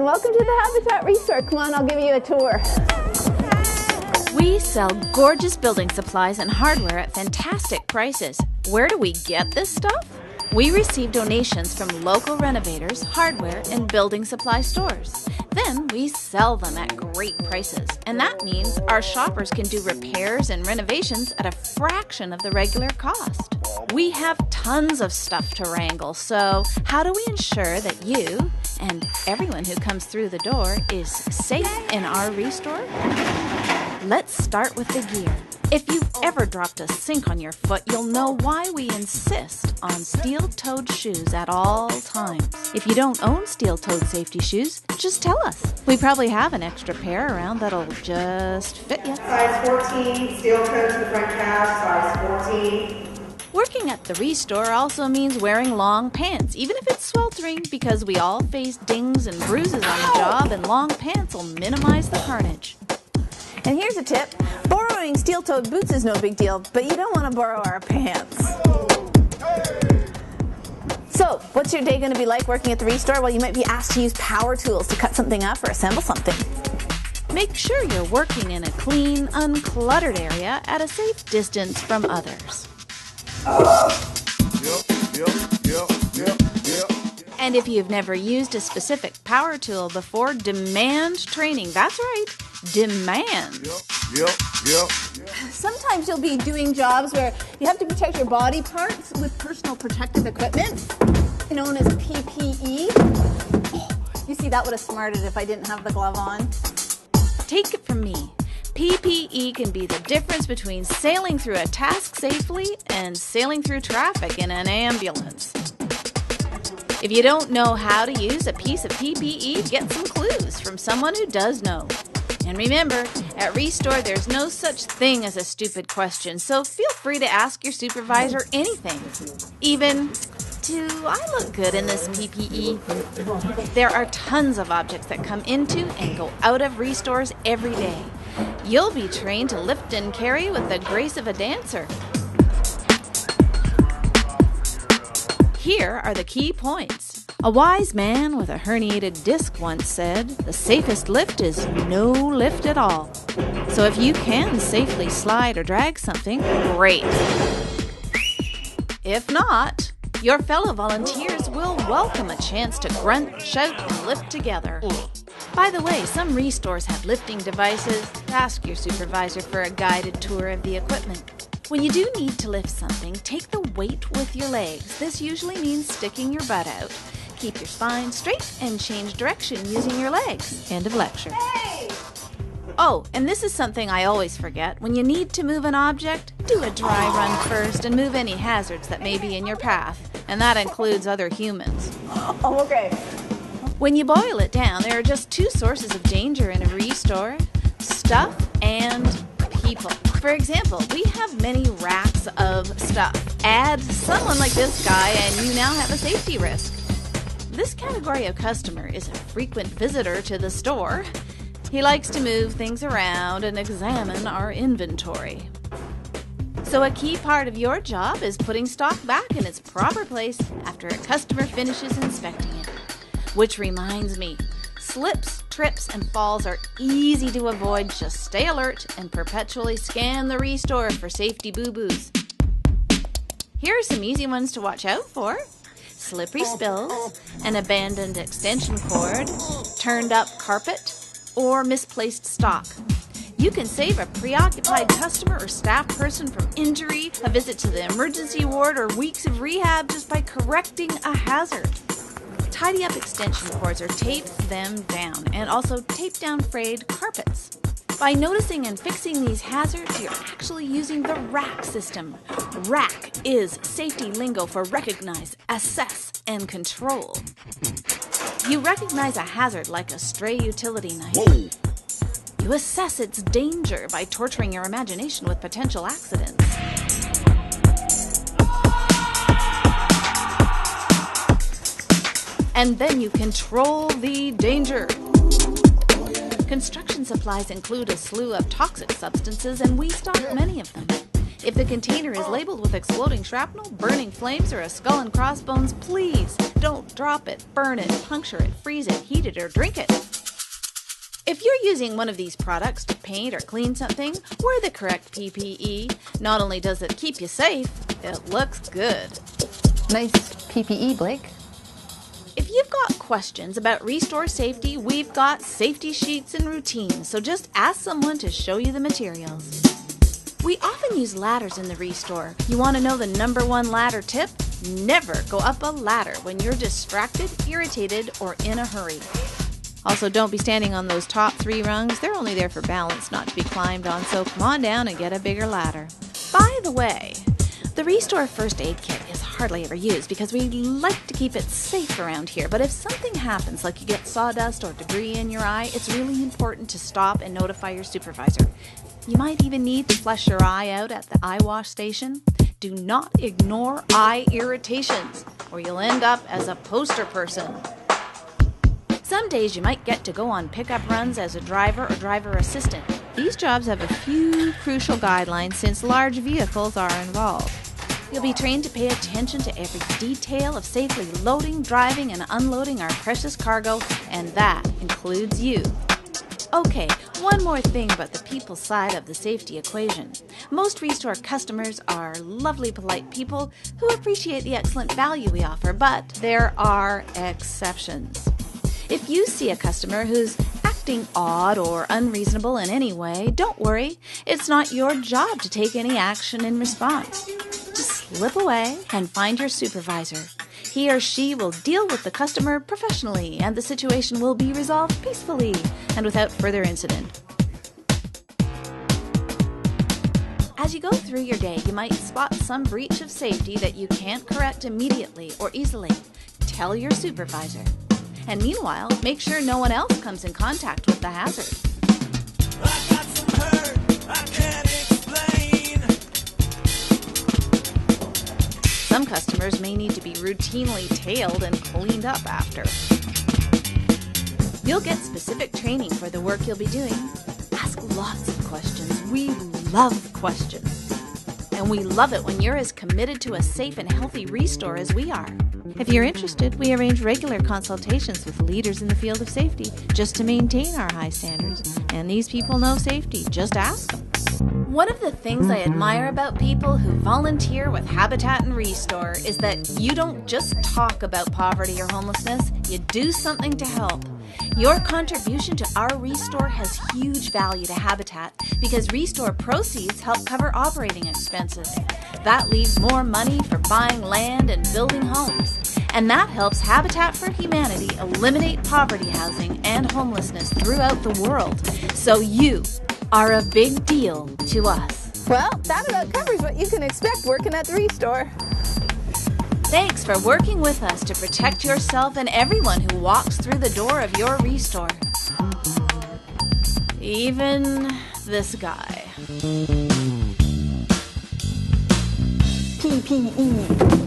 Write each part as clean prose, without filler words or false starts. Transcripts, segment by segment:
and welcome to the Habitat Restore. Come on, I'll give you a tour. We sell gorgeous building supplies and hardware at fantastic prices. Where do we get this stuff? We receive donations from local renovators, hardware, and building supply stores. Then we sell them at great prices, and that means our shoppers can do repairs and renovations at a fraction of the regular cost. We have tons of stuff to wrangle, so how do we ensure that you and everyone who comes through the door is safe in our restore? Let's start with the gear. If you've ever dropped a sink on your foot, you'll know why we insist on steel-toed shoes at all times. If you don't own steel-toed safety shoes, just tell us. We probably have an extra pair around that'll just fit you. Size 14, steel-toed to the front calf, size 14. Working at the Restore also means wearing long pants, even if it's sweltering, because we all face dings and bruises on the job, and long pants will minimize the carnage. And here's a tip. Borrowing steel-toed boots is no big deal, but you don't want to borrow our pants. So, what's your day going to be like working at the Restore? Well, you might be asked to use power tools to cut something up or assemble something. Make sure you're working in a clean, uncluttered area at a safe distance from others. And if you've never used a specific power tool before, demand training. That's right, demand. Sometimes you'll be doing jobs where you have to protect your body parts with personal protective equipment, known as PPE. You see, that would have smarted if I didn't have the glove on. Take it from me. PPE can be the difference between sailing through a task safely and sailing through traffic in an ambulance. If you don't know how to use a piece of PPE, get some clues from someone who does know. And remember, at Restore, there's no such thing as a stupid question, so feel free to ask your supervisor anything. Even, do I look good in this PPE? There are tons of objects that come into and go out of Restores every day. You'll be trained to lift and carry with the grace of a dancer. Here are the key points. A wise man with a herniated disc once said, "The safest lift is no lift at all." So if you can safely slide or drag something, great. If not, your fellow volunteers will welcome a chance to grunt, shout, and lift together. By the way, some Restores have lifting devices. Ask your supervisor for a guided tour of the equipment. When you do need to lift something, take the weight with your legs. This usually means sticking your butt out. Keep your spine straight and change direction using your legs. End of lecture. Hey! Oh, and this is something I always forget. When you need to move an object, do a dry run first and move any hazards that may be in your path. And that includes other humans. Oh, okay. When you boil it down, there are just two sources of danger in a Restore: stuff and people. For example, we have many racks of stuff. Add someone like this guy and you now have a safety risk. This category of customer is a frequent visitor to the store. He likes to move things around and examine our inventory. So a key part of your job is putting stock back in its proper place after a customer finishes inspecting it. Which reminds me, slips, trips, and falls are easy to avoid. Just stay alert and perpetually scan the Restore for safety boo-boos. Here are some easy ones to watch out for: slippery spills, an abandoned extension cord, turned up carpet, or misplaced stock. You can save a preoccupied customer or staff person from injury, a visit to the emergency ward, or weeks of rehab just by correcting a hazard. Tidy up extension cords or tape them down, and also tape down frayed carpets. By noticing and fixing these hazards, you're actually using the RACK system. RACK is safety lingo for recognize, assess, and control. You recognize a hazard like a stray utility knife. Whoa. You assess its danger by torturing your imagination with potential accidents. And then you control the danger. Construction supplies include a slew of toxic substances, and we stock many of them. If the container is labeled with exploding shrapnel, burning flames, or a skull and crossbones, please don't drop it, burn it, puncture it, freeze it, heat it, or drink it. If you're using one of these products to paint or clean something, wear the correct PPE. Not only does it keep you safe, it looks good. Nice PPE, Blake. If you've got questions about Restore safety, we've got safety sheets and routines, so just ask someone to show you the materials. We often use ladders in the Restore. You want to know the #1 ladder tip? Never go up a ladder when you're distracted, irritated, or in a hurry. Also, don't be standing on those top 3 rungs. They're only there for balance, not to be climbed on, so come on down and get a bigger ladder. By the way, the Restore First Aid Kit is hardly ever used because we like to keep it safe around here, but if something happens, like you get sawdust or debris in your eye, it's really important to stop and notify your supervisor. You might even need to flush your eye out at the eye wash station. Do not ignore eye irritations, or you'll end up as a poster person. Some days you might get to go on pickup runs as a driver or driver assistant. These jobs have a few crucial guidelines since large vehicles are involved. You'll be trained to pay attention to every detail of safely loading, driving, and unloading our precious cargo, and that includes you. Okay, one more thing about the people side of the safety equation. Most Restore customers are lovely, polite people who appreciate the excellent value we offer, but there are exceptions. If you see a customer who's acting odd or unreasonable in any way, don't worry. It's not your job to take any action in response. Just slip away and find your supervisor. He or she will deal with the customer professionally, and the situation will be resolved peacefully and without further incident. As you go through your day, you might spot some breach of safety that you can't correct immediately or easily. Tell your supervisor. And meanwhile, make sure no one else comes in contact with the hazard. I got some hurt, I can't explain. Some customers may need to be routinely tailed and cleaned up after. You'll get specific training for the work you'll be doing. Ask lots of questions. We love questions. And we love it when you're as committed to a safe and healthy Restore as we are. If you're interested, we arrange regular consultations with leaders in the field of safety just to maintain our high standards. And these people know safety. Just ask them. One of the things I admire about people who volunteer with Habitat and Restore is that you don't just talk about poverty or homelessness, you do something to help. Your contribution to our Restore has huge value to Habitat because Restore proceeds help cover operating expenses. That leaves more money for buying land and building homes. And that helps Habitat for Humanity eliminate poverty housing and homelessness throughout the world. So you are a big deal to us. Well, that about covers what you can expect working at the Restore. Thanks for working with us to protect yourself and everyone who walks through the door of your Restore. Even this guy. PPE.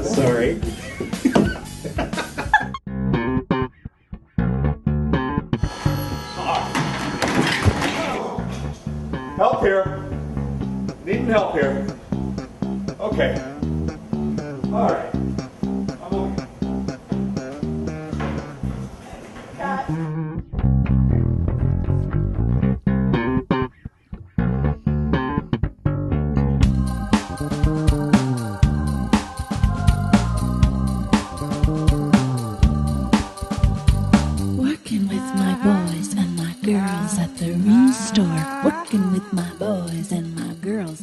Sorry. Help here. Needing help here. Okay. All right. I'm okay. Working with my boys and my girls at the Restore. Working with my boys and my girls